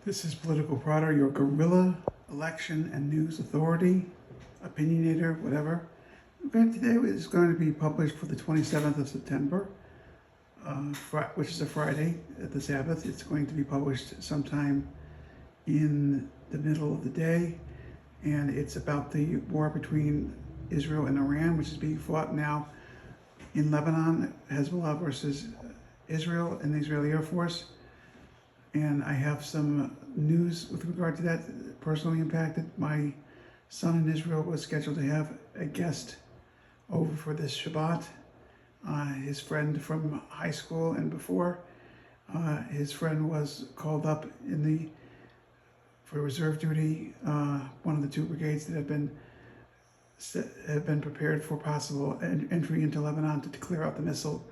This is Political Prodder, your guerrilla election and news authority, opinionator, whatever. Today is going to be published for the 27th of September, which is a Friday at the Sabbath. It's going to be published sometime in the middle of the day, and it's about the war between Israel and Iran, which is being fought now in Lebanon, Hezbollah versus Israel and the Israeli Air Force. And I have some news with regard to that personally impacted. My son in Israel was scheduled to have a guest over for this Shabbat. His friend from high school and before. His friend was called up for reserve duty. One of the two brigades that have been prepared for possible entry into Lebanon to clear out the missile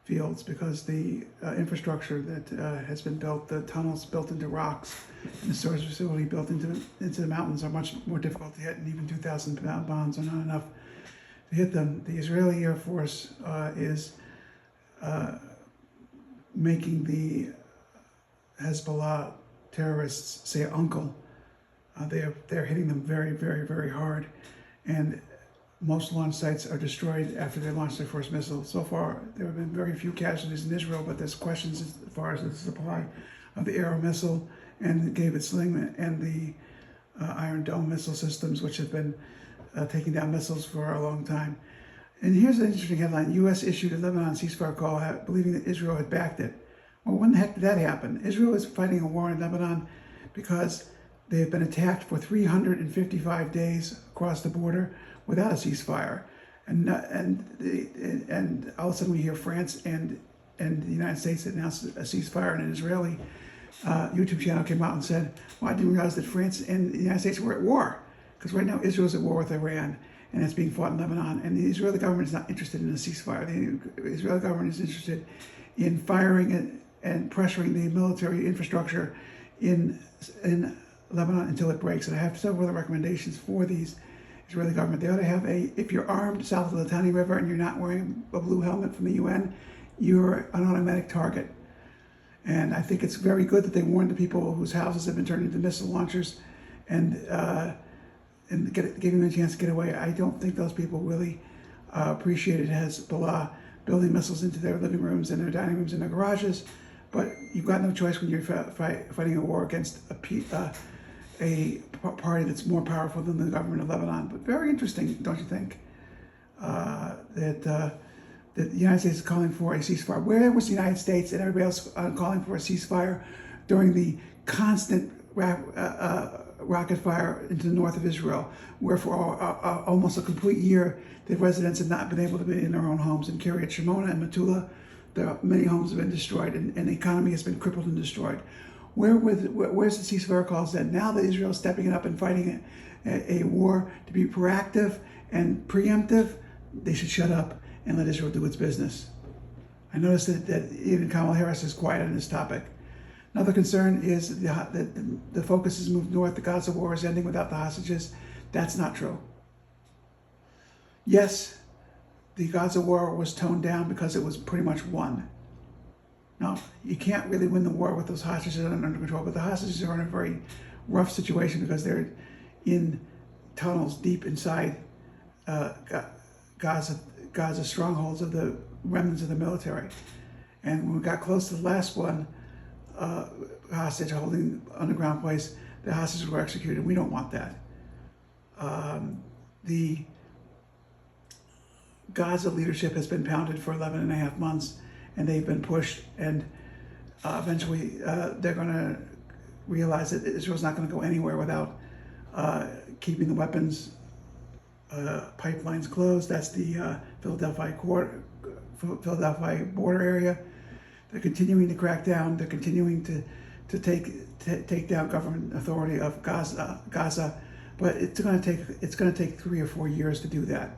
fields, because the infrastructure that has been built, the tunnels built into rocks, and the storage facility built into the mountains are much more difficult to hit, and even 2,000-pound bombs are not enough to hit them. The Israeli Air Force is making the Hezbollah terrorists say uncle. They're hitting them very, very, very hard, and most launch sites are destroyed after they launch their first missile. So far, there have been very few casualties in Israel, but there's questions as far as the supply of the Arrow missile and the David Sling and the Iron Dome missile systems, which have been taking down missiles for a long time. And here's an interesting headline. U.S. issued a Lebanon ceasefire call believing that Israel had backed it. Well, when the heck did that happen? Israel is fighting a war in Lebanon because they have been attacked for 355 days across the border without a ceasefire, and all of a sudden we hear France and the United States announced a ceasefire, and an Israeli YouTube channel came out and said, "Well, I didn't realize that France and the United States were at war, because right now Israel's at war with Iran, and it's being fought in Lebanon, and the Israeli government is not interested in a ceasefire. The Israeli government is interested in firing and pressuring the military infrastructure in Lebanon until it breaks." And I have several other recommendations for these Israeli government. They ought to have if you're armed south of the Litani River and you're not wearing a blue helmet from the UN, you're an automatic target. And I think it's very good that they warned the people whose houses have been turned into missile launchers and giving them a chance to get away. I don't think those people really appreciated Hezbollah building missiles into their living rooms and their dining rooms and their garages. But you've got no choice when you're fighting a war against a party that's more powerful than the government of Lebanon. But very interesting, don't you think? That the United States is calling for a ceasefire. Where was the United States and everybody else calling for a ceasefire during the constant rocket fire into the north of Israel, where for almost a complete year the residents have not been able to be in their own homes? In Kiryat Shimona and Metula, many homes have been destroyed, and the economy has been crippled and destroyed. Where's the ceasefire calls then? Now that Israel is stepping up and fighting a war to be proactive and preemptive, they should shut up and let Israel do its business. I noticed that even Kamala Harris is quiet on this topic. Another concern is that the focus has moved north. The Gaza war is ending without the hostages. That's not true. Yes, the Gaza war was toned down because it was pretty much won. Now, you can't really win the war with those hostages under control, but the hostages are in a very rough situation because they're in tunnels deep inside Gaza strongholds of the remnants of the military. And when we got close to the last one, hostage holding underground place, the hostages were executed. We don't want that. The Gaza leadership has been pounded for 11 and a half months, and they've been pushed, and eventually they're going to realize that Israel's not going to go anywhere without keeping the weapons pipelines closed. That's the Philadelphia border area. They're continuing to crack down. They're continuing to take down government authority of Gaza, but it's going to take 3 or 4 years to do that.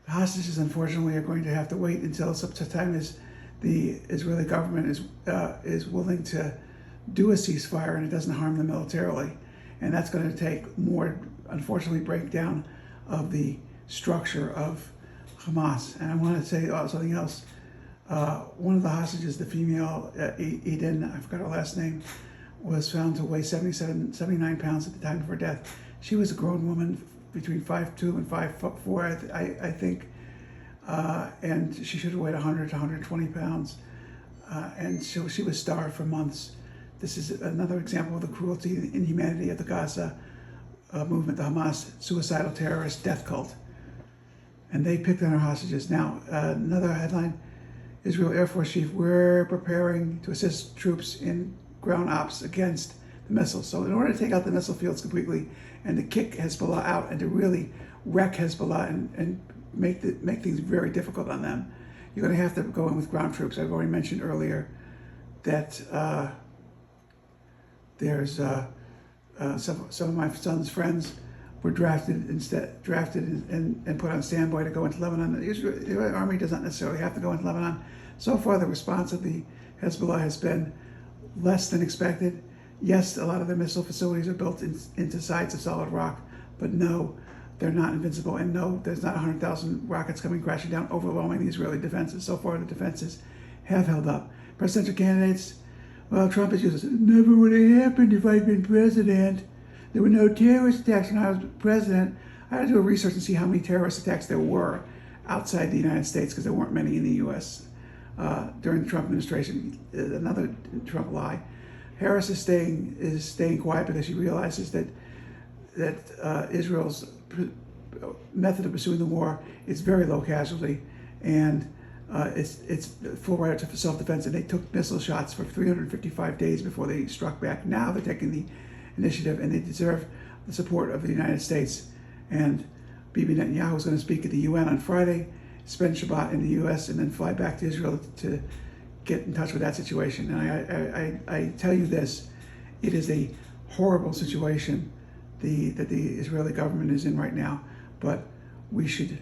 The hostages, unfortunately, are going to have to wait until such time as the Israeli government is willing to do a ceasefire and it doesn't harm them militarily. And that's going to take more, unfortunately, breakdown of the structure of Hamas. And I want to say something else. One of the hostages, the female Eden, I forgot her last name, was found to weigh 79 pounds at the time of her death. She was a grown woman between 5'2" and 5'4", I think, and she should have weighed 100 to 120 pounds, and she was starved for months. This is another example of the cruelty and inhumanity of the Gaza movement, the Hamas suicidal terrorist death cult. And they picked on our hostages. Now, another headline, Israel Air Force Chief, we're preparing to assist troops in ground ops against the missiles. So in order to take out the missile fields completely and to kick Hezbollah out and to really wreck Hezbollah and make things very difficult on them, you're going to have to go in with ground troops. I've already mentioned earlier that there's some of my son's friends were drafted and put on standby to go into Lebanon. The Israeli army does not necessarily have to go into Lebanon. So far, the response of the Hezbollah has been less than expected. Yes, a lot of their missile facilities are built into sides of solid rock, but no, they're not invincible, and no, there's not 100,000 rockets coming crashing down, overwhelming the Israeli defenses. So far, the defenses have held up. Presidential candidates, well, Trump has used, it never would have happened if I'd been president. There were no terrorist attacks when I was president. I had to do a research and see how many terrorist attacks there were outside the United States, because there weren't many in the U.S. During the Trump administration. Another Trump lie. Harris is staying quiet because she realizes that Israel's method of pursuing the war is very low casualty, and it's full right to self-defense. And they took missile shots for 355 days before they struck back. Now they're taking the initiative, and they deserve the support of the United States. And Bibi Netanyahu is going to speak at the UN on Friday, spend Shabbat in the U.S., and then fly back to Israel to get in touch with that situation. And I tell you this, it is a horrible situation that the Israeli government is in right now, but we should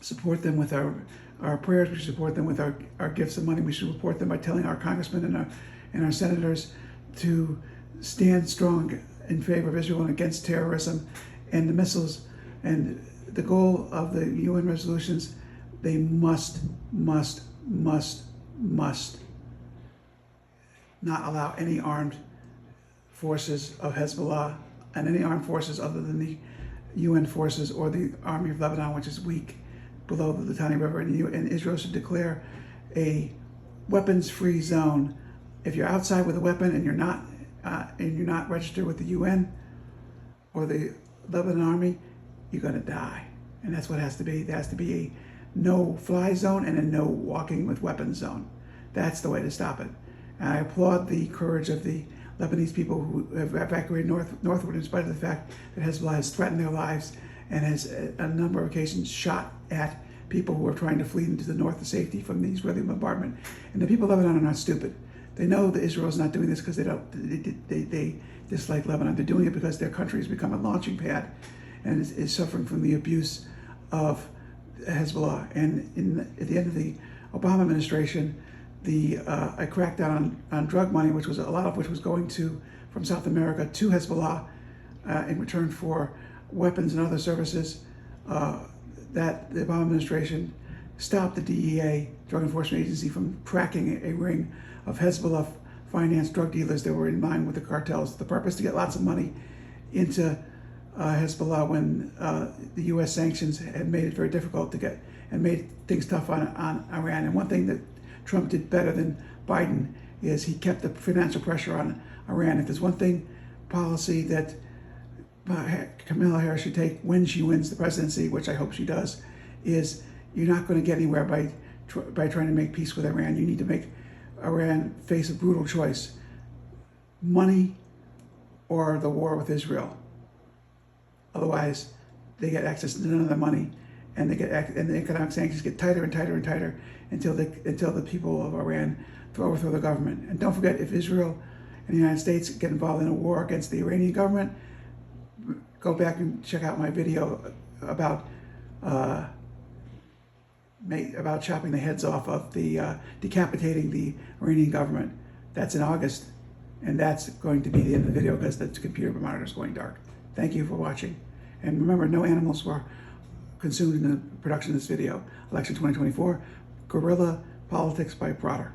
support them with our prayers. We should support them with our gifts of money. We should support them by telling our congressmen and our senators to stand strong in favor of Israel and against terrorism and the missiles. And the goal of the UN resolutions, they must not allow any armed forces of Hezbollah and any armed forces other than the UN forces or the Army of Lebanon, which is weak, below the Litani River. And Israel should declare a weapons-free zone. If you're outside with a weapon and you're not registered with the UN or the Lebanon Army, you're going to die. And that's what it has to be. There has to be a no-fly zone and a no-walking with weapons zone. That's the way to stop it. And I applaud the courage of the Lebanese people who have evacuated northward in spite of the fact that Hezbollah has threatened their lives and has, on a number of occasions, shot at people who are trying to flee into the north to safety from the Israeli bombardment. And the people of Lebanon are not stupid. They know that Israel is not doing this because they dislike Lebanon. They're doing it because their country has become a launching pad and is suffering from the abuse of Hezbollah. And at the end of the Obama administration, a crackdown on drug money, which was a lot of which was going from South America to Hezbollah in return for weapons and other services, that the Obama administration stopped the DEA, Drug Enforcement Agency, from tracking a ring of Hezbollah financed drug dealers that were in line with the cartels. The purpose to get lots of money into Hezbollah when the U.S. sanctions had made it very difficult to get and made things tough on Iran. And one thing that Trump did better than Biden is he kept the financial pressure on Iran. If there's one thing, policy that Kamala Harris should take when she wins the presidency, which I hope she does, is you're not going to get anywhere by trying to make peace with Iran. You need to make Iran face a brutal choice: money or the war with Israel. Otherwise, they get access to none of the money, and and the economic sanctions get tighter and tighter and tighter until the people of Iran overthrow the government. And don't forget, if Israel and the United States get involved in a war against the Iranian government, go back and check out my video about chopping the heads off of decapitating the Iranian government. That's in August, and that's going to be the end of the video because the computer monitor is going dark. Thank you for watching. And remember, no animals were consumed in the production of this video. Election 2024, Guerrilla Politics by Broder.